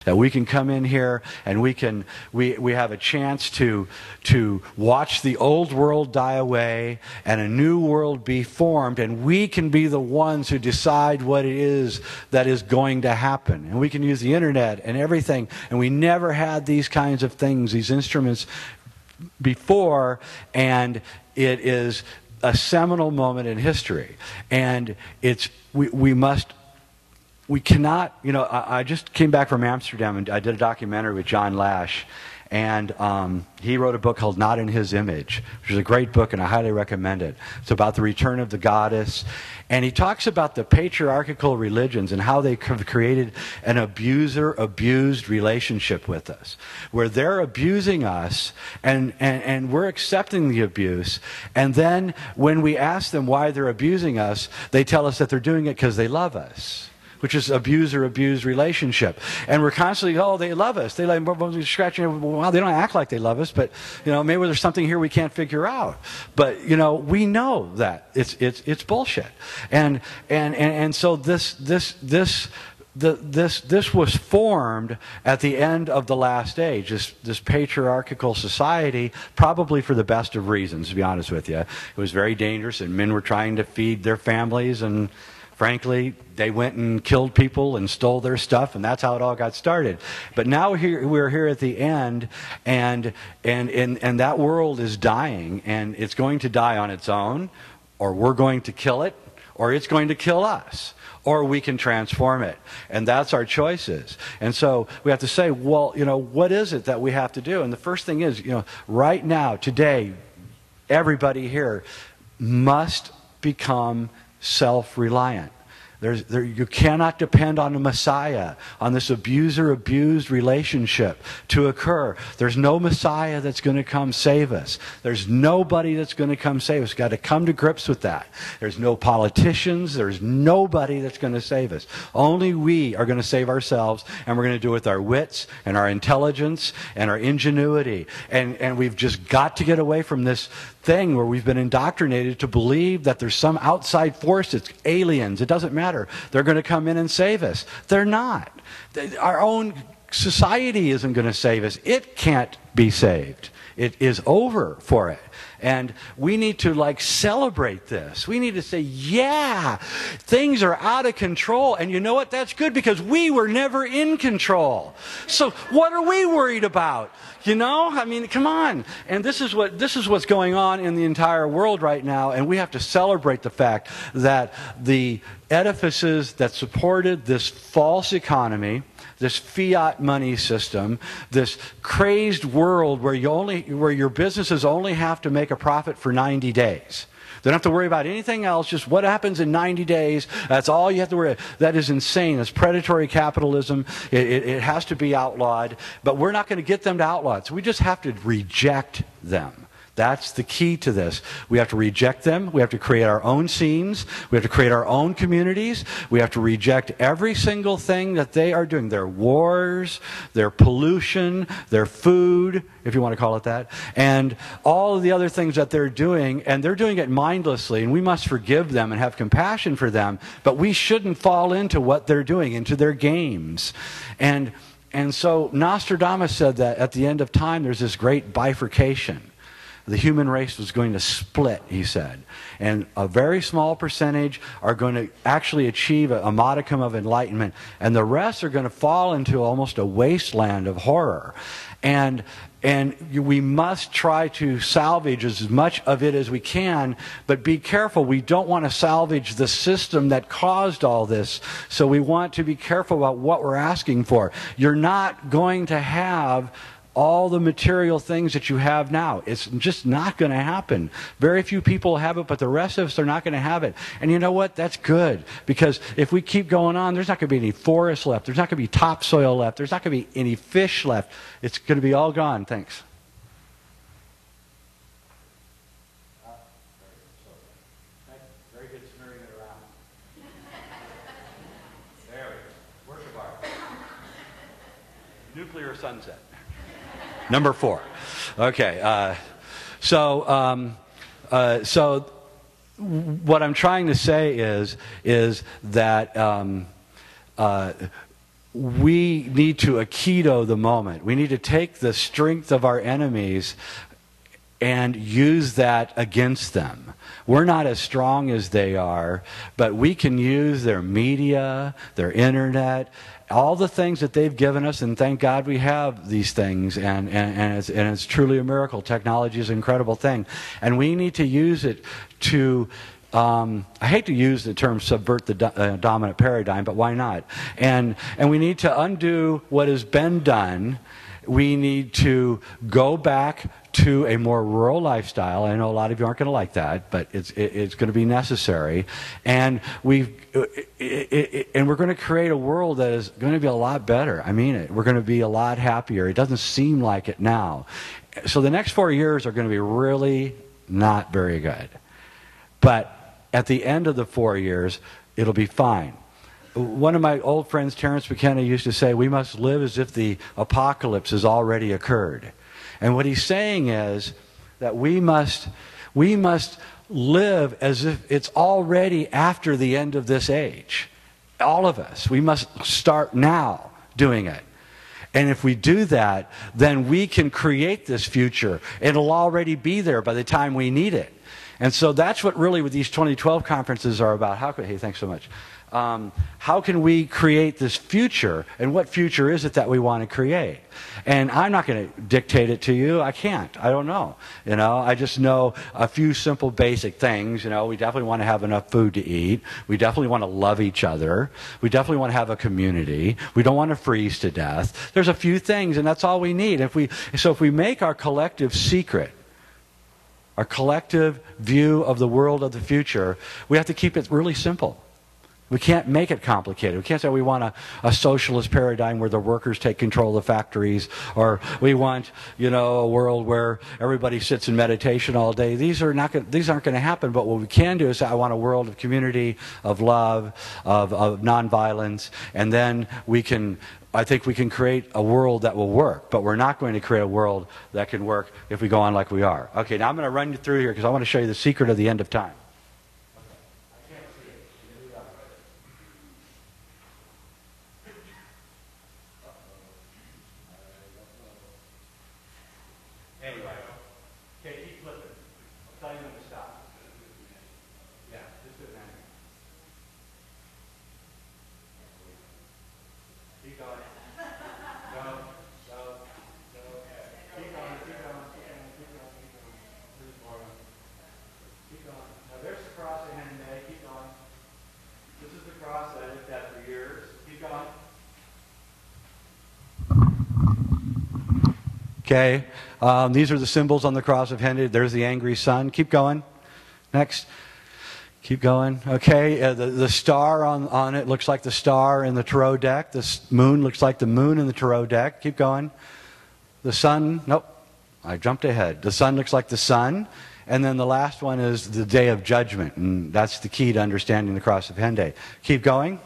That we can come in here and we have a chance to watch the old world die away and a new world be formed, and we can be the ones who decide what it is that is going to happen. And we can use the internet and everything, and we never had these kinds of things, these instruments before, and it is a seminal moment in history. And we cannot, I just came back from Amsterdam and I did a documentary with John Lash, and he wrote a book called Not in His Image, which is a great book and I highly recommend it. It's about the return of the goddess, and he talks about the patriarchal religions and how they have created an abuser-abused relationship with us, where they're abusing us and we're accepting the abuse, and then when we ask them why they're abusing us, they tell us that they're doing it because they love us, which is abuser-abused relationship. And we're constantly, oh, they love us. They like scratching, well, they don't act like they love us, but maybe there's something here we can't figure out. But we know that it's bullshit. And so this was formed at the end of the last age, this patriarchal society, probably for the best of reasons, to be honest with you. It was very dangerous, and men were trying to feed their families, and frankly, they went and killed people and stole their stuff, and that's how it all got started. But now we're here at the end, and that world is dying, and it's going to die on its own, or we're going to kill it, or it's going to kill us, or we can transform it. And that's our choices. And so we have to say, well, what is it that we have to do? And the first thing is, right now, today, everybody here must become self-reliant. You cannot depend on a Messiah, on this abuser-abused relationship to occur. There's no Messiah that's going to come save us. There's nobody that's going to come save us. We've got to come to grips with that. There's no politicians. There's nobody that's going to save us. Only we are going to save ourselves, and we're going to do it with our wits and our intelligence and our ingenuity. And we've just got to get away from this thing where we've been indoctrinated to believe that there's some outside force, it's aliens, it doesn't matter, they're going to come in and save us. They're not. Our own society isn't going to save us. It can't be saved. It is over for it. And we need to celebrate this. We need to say, yeah, things are out of control. And you know what? That's good, because we were never in control. So what are we worried about? I mean, come on. And this is what's going on in the entire world right now. And we have to celebrate the fact that the edifices that supported this false economy, this fiat money system, this crazed world where your businesses only have to make a profit for 90 days. They don't have to worry about anything else, just what happens in 90 days. That's all you have to worry about. That is insane. It's predatory capitalism. It has to be outlawed. But we're not going to get them to outlaw it. So we just have to reject them. That's the key to this. We have to reject them. We have to create our own scenes. We have to create our own communities. We have to reject every single thing that they are doing. Their wars, their pollution, their food, if you want to call it that, and all of the other things that they're doing. And they're doing it mindlessly, and we must forgive them and have compassion for them. But we shouldn't fall into what they're doing, into their games. And so Nostradamus said that at the end of time there's this great bifurcation. The human race was going to split, he said. And a very small percentage are going to actually achieve a modicum of enlightenment. And the rest are going to fall into almost a wasteland of horror. And we must try to salvage as much of it as we can, but be careful. We don't want to salvage the system that caused all this. So we want to be careful about what we're asking for. You're not going to have all the material things that you have now. It's just not going to happen. Very few people have it, but the rest of us are not going to have it. And you know what? That's good, because if we keep going on, there's not going to be any forest left. There's not going to be topsoil left. There's not going to be any fish left. It's going to be all gone. Thanks. Very good smearing it around. There it is. Work of art. Nuclear sunset. Number 4. Okay. So what I'm trying to say is that we need to aikido the moment. We need to take the strength of our enemies and use that against them. We're not as strong as they are, but we can use their media, their internet, all the things that they've given us, and thank God we have these things, and it's truly a miracle. Technology is an incredible thing. And we need to use it to, I hate to use the term subvert the dominant paradigm, but why not? And we need to undo what has been done. We need to go back to a more rural lifestyle. I know a lot of you aren't going to like that, but it's going to be necessary. And we're going to create a world that is going to be a lot better. I mean it. We're going to be a lot happier. It doesn't seem like it now. So the next 4 years are going to be really not very good. But at the end of the 4 years, it'll be fine. One of my old friends, Terence McKenna, used to say, we must live as if the apocalypse has already occurred. And what he's saying is that we must live as if it's already after the end of this age. All of us. We must start now doing it. And if we do that, then we can create this future. It'll already be there by the time we need it. And so that's what really with these 2012 conferences are about. Hey, thanks so much. How can we create this future, and what future is it that we want to create? And I'm not going to dictate it to you. I can't. I don't know. I just know a few simple basic things. We definitely want to have enough food to eat. We definitely want to love each other. We definitely want to have a community. We don't want to freeze to death. There's a few things, and that's all we need. If we make our collective secret, our collective view of the world of the future, we have to keep it really simple. We can't make it complicated. We can't say we want a socialist paradigm where the workers take control of the factories, or we want, a world where everybody sits in meditation all day. These aren't going to happen. But what we can do is say, I want a world of community, of love, of nonviolence, and then I think we can create a world that will work. But we're not going to create a world that can work if we go on like we are. Okay, now I'm going to run you through here because I want to show you the secret of the end of time. Okay, these are the symbols on the cross of Henry. There's the angry sun. Keep going. Next. Keep going. Okay, the star on it looks like the star in the tarot deck. The moon looks like the moon in the tarot deck. Keep going. The sun, nope, I jumped ahead. The sun looks like the sun. And then the last one is the day of judgment. And that's the key to understanding the cross of Henday. Keep going.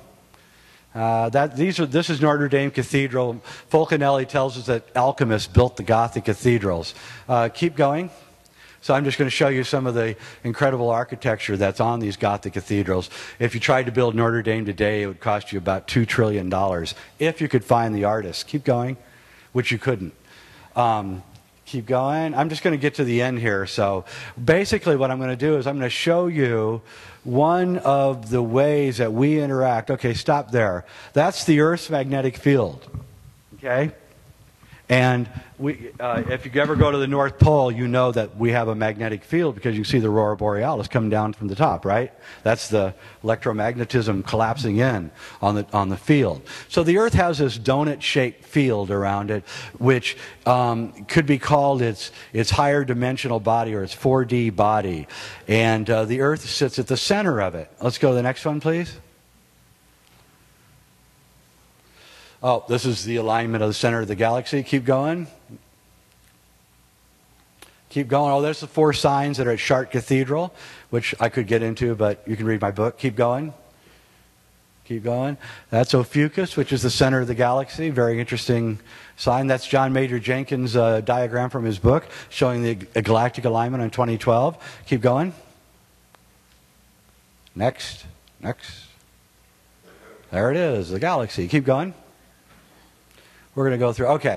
This is Notre Dame Cathedral. Fulcanelli tells us that alchemists built the Gothic cathedrals. Keep going. So I'm just going to show you some of the incredible architecture that's on these Gothic cathedrals. If you tried to build Notre Dame today, it would cost you about $2 trillion if you could find the artists. Keep going, which you couldn't. Keep going. I'm just going to get to the end here. So basically what I'm going to do is I'm going to show you one of the ways that we interact. Okay, stop there. That's the Earth's magnetic field. Okay? And if you ever go to the North Pole, you know that we have a magnetic field because you see the Aurora Borealis coming down from the top, right? That's the electromagnetism collapsing in on the field. So the Earth has this donut-shaped field around it, which could be called its higher dimensional body or its 4D body. And the Earth sits at the center of it. Let's go to the next one, please. Oh, this is the alignment of the center of the galaxy. Keep going. Keep going. Oh, there's the 4 signs that are at Chartres Cathedral, which I could get into, but you can read my book. Keep going. Keep going. That's Ophiuchus, which is the center of the galaxy. Very interesting sign. That's John Major Jenkins' diagram from his book showing the galactic alignment in 2012. Keep going. Next. Next. There it is, the galaxy. Keep going. We're going to go through. Okay.